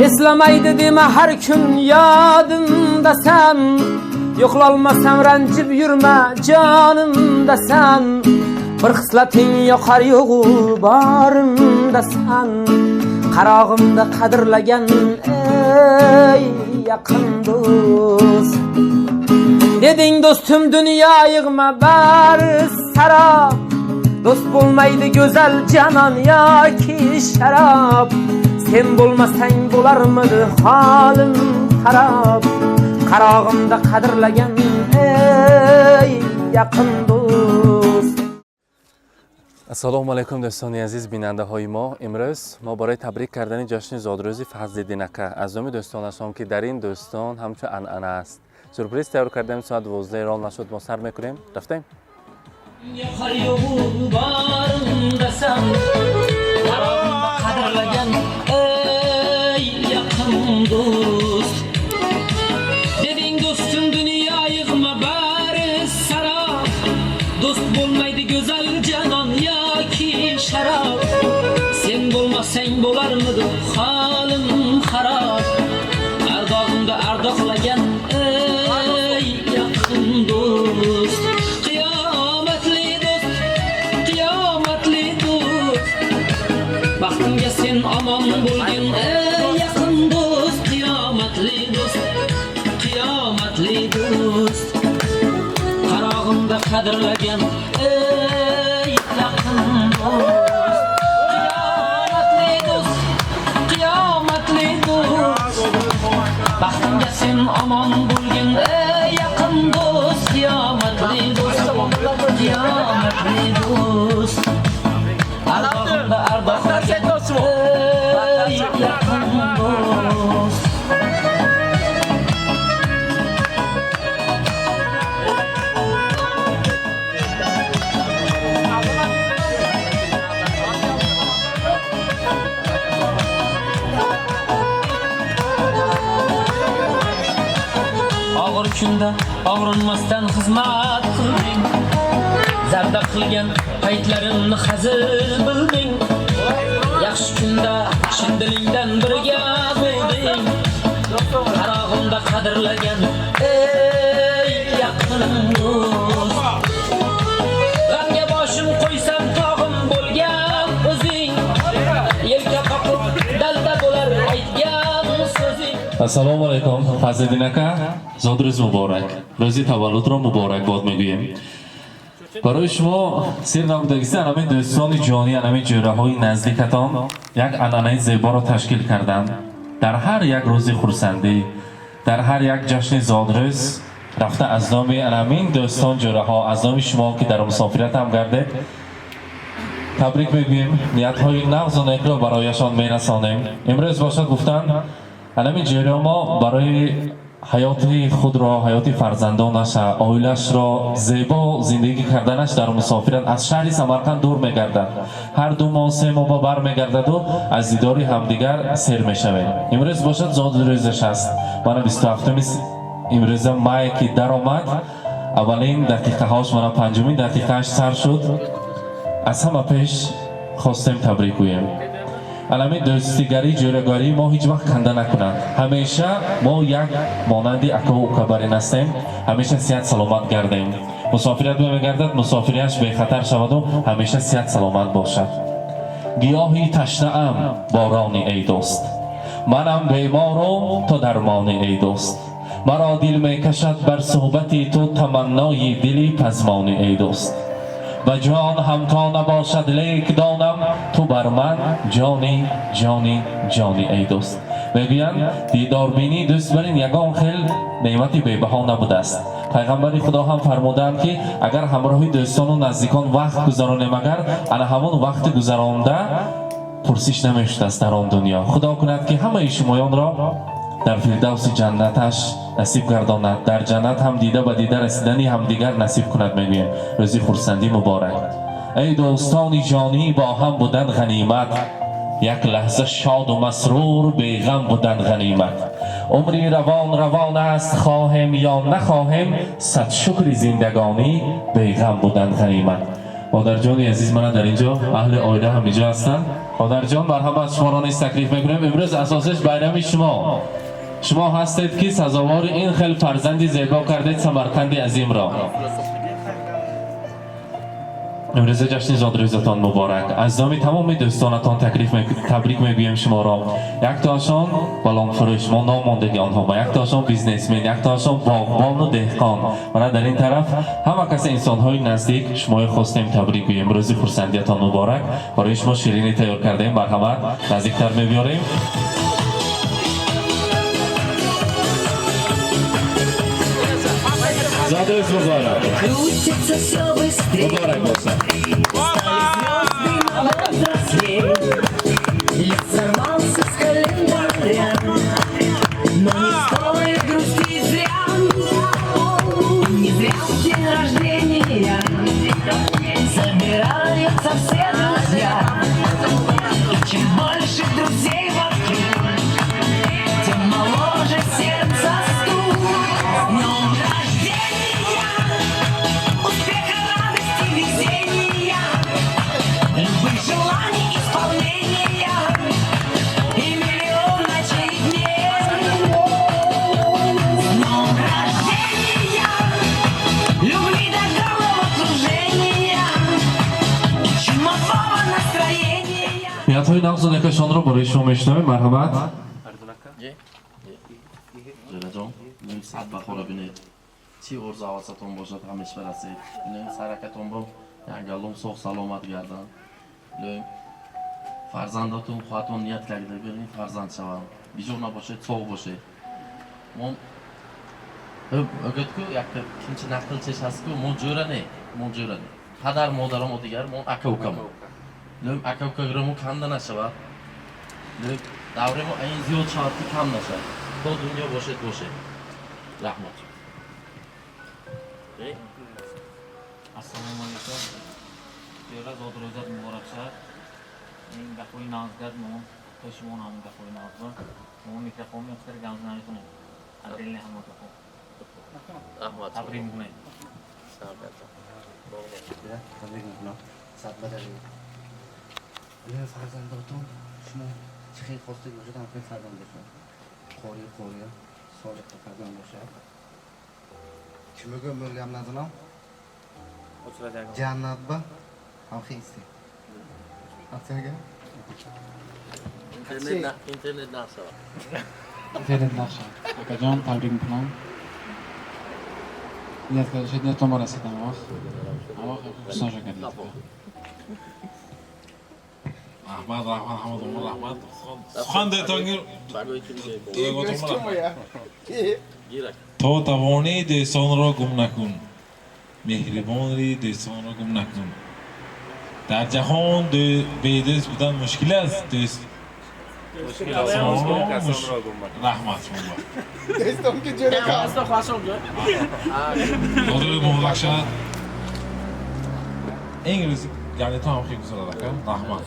Eslamaydı deme her gün yadımda sen. Yo'qolmasam ranjib yurma jonimda sen. Bir xislating yoqar yo'g'u borimda sen. Qarog'imda qadrlagan ey yaqin do'st. Deding do'stim dunyo yig'ma bari sarob. Do'st bo'lmaydi go'zal janon yoki sharob. Sen bo'lmasang bo'larmidi holim xarob. Qarog'imda qadrlagan ey yaqin do'st. Assalomu alaykum do'stoni aziz binandahoy ma. Imroz ma برای تبریک کردن جشن زادروزی فضل‌الدین اکا از نام دوستان هستم که در این دوستان همچون انعنه است. سورپرایز تیار کردیم ساعت 12 راه نشد ما سر میکنیم. رفتیم. Do'st bo'lmaydi go'zal janon yoki sharob. Sen bo'lmasang bo'larmidi holim xarob. Ardog'imda ardoqlagan ey yaqin do'st. Qiyomatli do'st, qiyomatli do'st. Baxtimga sen omon bo'lgin ey yaqin do'st. Qiyomatli do'st, qiyomatli do'st. Qarog'imda qadrlagan ey yaqin do'st. Qiyomatli do'st, qiyomatli do'st. Baxtimga sen omon bo'lgin ey yaqin do'st. Qiyomatli do'st, qiyomatli do'st. Qarog'imda ardoqlagan ey yaqin do'st. Og'ir kunda og'rinmasdan xizmat qilding. Zarda qilgan paytlarimni hazil bilding. Yaxshi kunda chin dilingdan birga bo'lding. Qarog'imda qadrlagan ey yaqin do'st. G'amga boshim qo'ysam tog'im bo'lgan o'zing. Yelka qoqib dalda bo'lar aytgan so'zing. Assalomu alaykum Fazliddin aka, zodro'z muborak. Ro'zi tavalludro muborakbod میگویم. برای شما سیر نبودگیسته انامین دوستان جانی انامین جوره نزدیکتان یک انانه زیبا را تشکیل کردند. در هر یک روز خورسندی، در هر یک جشن زادروز رفته از نام انامین دوستان جوره ها، از نام شما که در مسافرت هم گرده تبریک میگویم. نیت های نغز و نیک را برایشان میرسانیم. امروز باشد گفتن انامین جوره ما برای حیات خود را، حیات فرزندانش، عائله‌اش را زیبا زندگی کردنش در مسافرت از شهر سمرقند دور می‌گردد. هر دو ماه سه ماه برمیگردد و از دیدار همدیگر سیر می‌شویم. امروز باشد زادروزش است. من 27 امروز ماه که در آمد، اولین دقیقه هاش من پنجمین دقیقه‌اش سر شد. از همه پیش خواستیم تبریک گوییم. علامه دوستیگری جورگاری ما هیچ وقت کنده نکنند. همیشه ما یک مانندی اکا و کبرین هستیم. همیشه صحت سلامت گردیم. مسافرت میگردد مسافریش بی خطر شود و همیشه صحت سلامت باشد. گیاهی تشنه ام بارانی ای دوست. منم بیمارم تو درمانی ای دوست. مرا دل میکشد بر صحبتی تو تمنای دلی پزمانی ای دوست. و جان همتا نباشد لیک دانم تو بر من جانی جانی جانی ای دوست. میگویند دیدار بینی دوست برین یگان خیل نعمتی بی‌بها نبوده است. پیغمبر خدا هم فرمودند که اگر همراهی دوستان و نزدیکان وقت گذرانیم اگر انا همون وقت گذرانده پرسش نمیشد است در آن دنیا. خدا کند که همه شمایان را در فردوس جنتش نصیب گرداند. در جنت هم دیده و دیده رسیدنی هم دیگر نصیب کند. میگویم روزی خورسندی مبارک. ای دوستان جانی با هم بودن غنیمت، یک لحظه شاد و مسرور بی غم بودن غنیمت. عمری روان روان است خواهیم یا نخواهیم، صد شکر زندگانی بی غم بودن غنیمت. مادرجانی عزیز من در اینجا اهل آیله هم اینجا هستن. مادرجان مرحبا، شما را نیز تکلیف میکنیم. امروز اساسش بیرم شما هستید که سزاوار این خیلی فرزندی زیبا کردید سمرقند عظیم را. امروز جشن زادروزتان مبارک. از نام تمام دوستانتان تبریک میگویم شما را. یک تاشان بلان فروش ما ناماندگی آنها و یک تاشان بیزنسمن، یک تاشان باغبان و دهقان و در این طرف همه کس انسان‌های نزدیک شما خواستیم تبریک گوییم. روز خرسندیتان مبارک. برای شما شیرینی تیار کرده ایم. مرحمت نزدیکتر می‌بیاریم. زادروز مبارک. Крутится все быстрее. مبارک باشد. Лет сорвался с календаря, но не стоит грустить зря. Не зря в день рождения собираются все друзья. И чем больше друзей вокруг, тем моложе сердце стук. С днем рождения, успеха, радости, везения, любых желаний исполнения и миллион ночей и дней. С днем рождения, любви до голого кружения и чумового настроения. میادهای نقض و نکشان را برای شما میشنویم. مرحمت. جان این صد بخوره بینید چی ارز حواستون باشد همیش برسید این سرکتون با یک گلوم سوخ سلامت گردن این فرزنداتون خواهتون نیت کرده بینید فرزند شوم بیجور نباشه سوخ باشه من اگه که یک کنچه نقل چش هست که من جوره نه پدر مادرم و دیگر من اکوکم این اکوکا گرمو کنده نشود دوره ما این زیاد شارتی کم نشد تا دنیا باشه رحمت Assalomu alaykum. Devlet Zodrozat muborak shahar. Men gapoi nazgad mo toshimon ham gapoi nazgad. Mo mikrofon yo'qdir gamzani kuning. Adilni ham o'taqo. رحمت Tabrik kunay. تبریک میکنم. صد بدلی. این فرزنداتون شما چه خیلی خواستید باشد هم خیلی فرزند باشد. خوری صادق فرزند باشد. چی میگم بگم ندونم؟ جنت با هم خیستی. چی میگم؟ اینترنت نفسه اینترنت نقشه جان تبریک میکنم نیت کرده شد نیتون ما رسید اما خیلی کردید رحمت حمدالله رحمت سخن دیتان تا توانی دوستان را گم نکن مهربانی دوستان را گم نکن در جهان بی‌دوست بودن مشکل است دوست رحمت دوستان که جوره کار دادر مبارک شد انگلیسی یعنی تو هم خیلی گذاره رحمت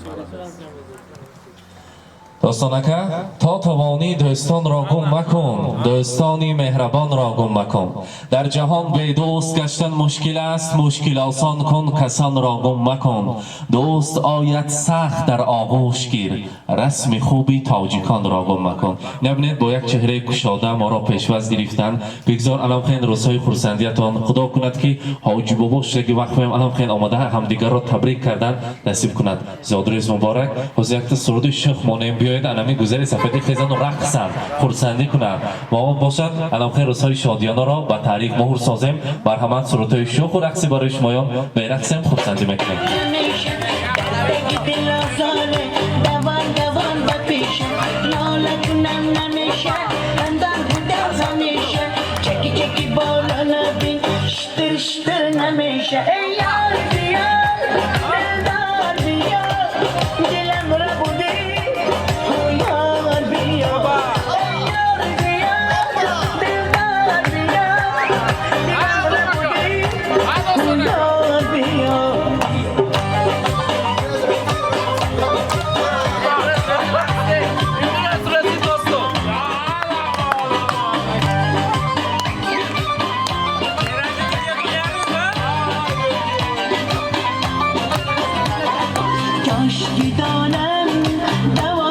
دوستانکه تا توانی دوستان را گم مکن دوستانی مهربان را گم مکن در جهان بی دوست گشتن مشکل است مشکل آسان کن کسان را گم مکن دوست آید سخت در آغوش گیر رسم خوبی تاجیکان را گم مکن نبینید با یک چهره کشاده ما را پیشواز گرفتن بگذار الان خیلی روزهای خرسندیتان خدا کند که حاجی بابا شدگی وقت بیم الان خیلی آمده همدیگر را تبریک کردن نصیب کند زادروز مبارک حضرت سرود شیخ مانیم بیاید انمی گذری سفیدی خیزن و رقصن خرسندی کنن و باشد الان خیلی روزهای شادیانه را با تاریخ مهر سازیم مرحمت سرودهای شوخ و رقصی برای شمایان برقصیم خرسندی میکنیم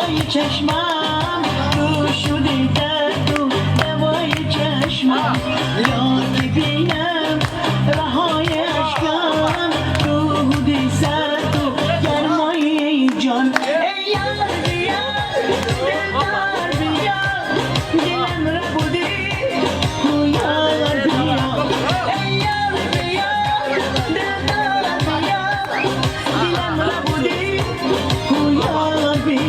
دوای چشمم تو شدی درد و دوای چشمم یاد بینم رهای اشکم تو بودی سرد و گرمای جان ای یار بیار دلدار بیار دلم را بودی تو یار بیار ای یار بیار دلدار بیار دلم را بودی تو یار بیار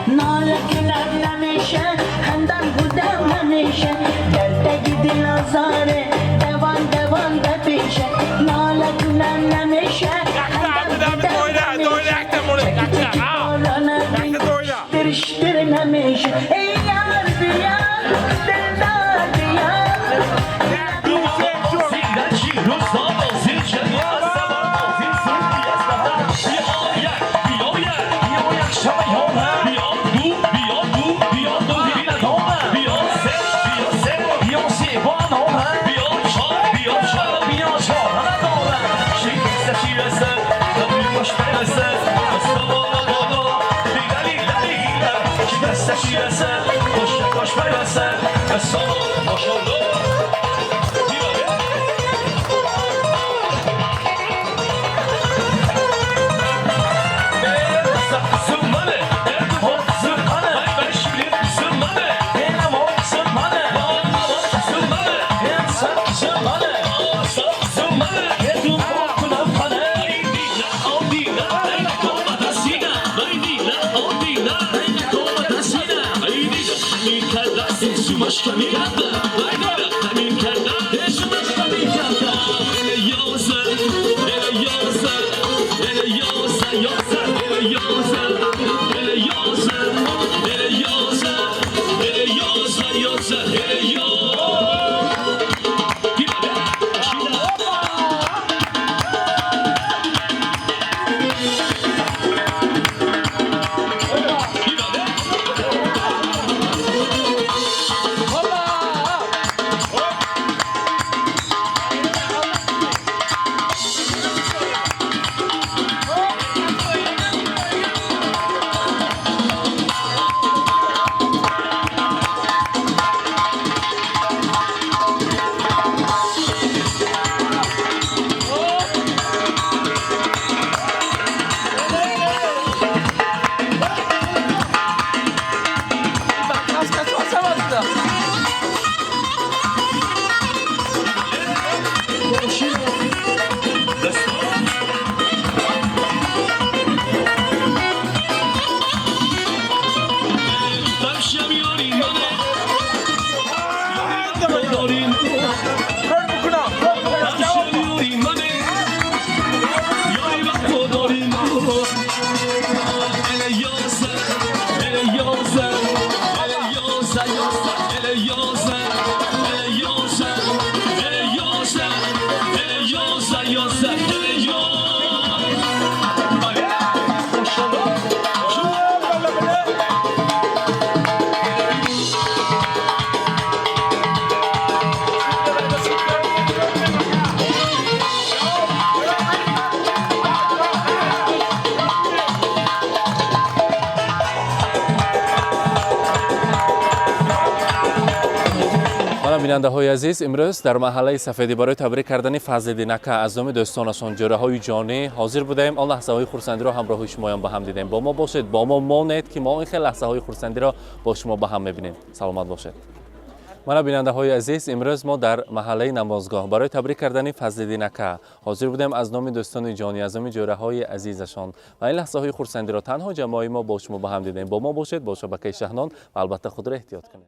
ناله کنار نمیشه خندم بودم همیشه دلتگی دل آزاره دوان بپیشه ناله کنار نمیشه خندم بودم درشتر نمیشه ای یار بیار دلدار بیار بیننده های عزیز، امروز در محله سفیدی برای تبریک کردن فضل نکه از نام دوستانشان جوره های جانی حاضر بودیم. آن لحظه های خورسندی را همراه شما با هم دیدیم. با ما باشید، با ما مانید که ما این خیلی لحظه های خورسندی را با شما با هم میبینیم. سلامت باشید. من بیننده های عزیز، امروز ما در محله نمازگاه برای تبریک کردن فضل نکه حاضر بودیم از نام دوستان جانی از نام جوره های عزیزشان و این لحظه های خورسندی را تنها جماعی ما با شما با هم دیدیم. با ما باشید، با شبکه شهنان و البته خود را احتیاط کنید.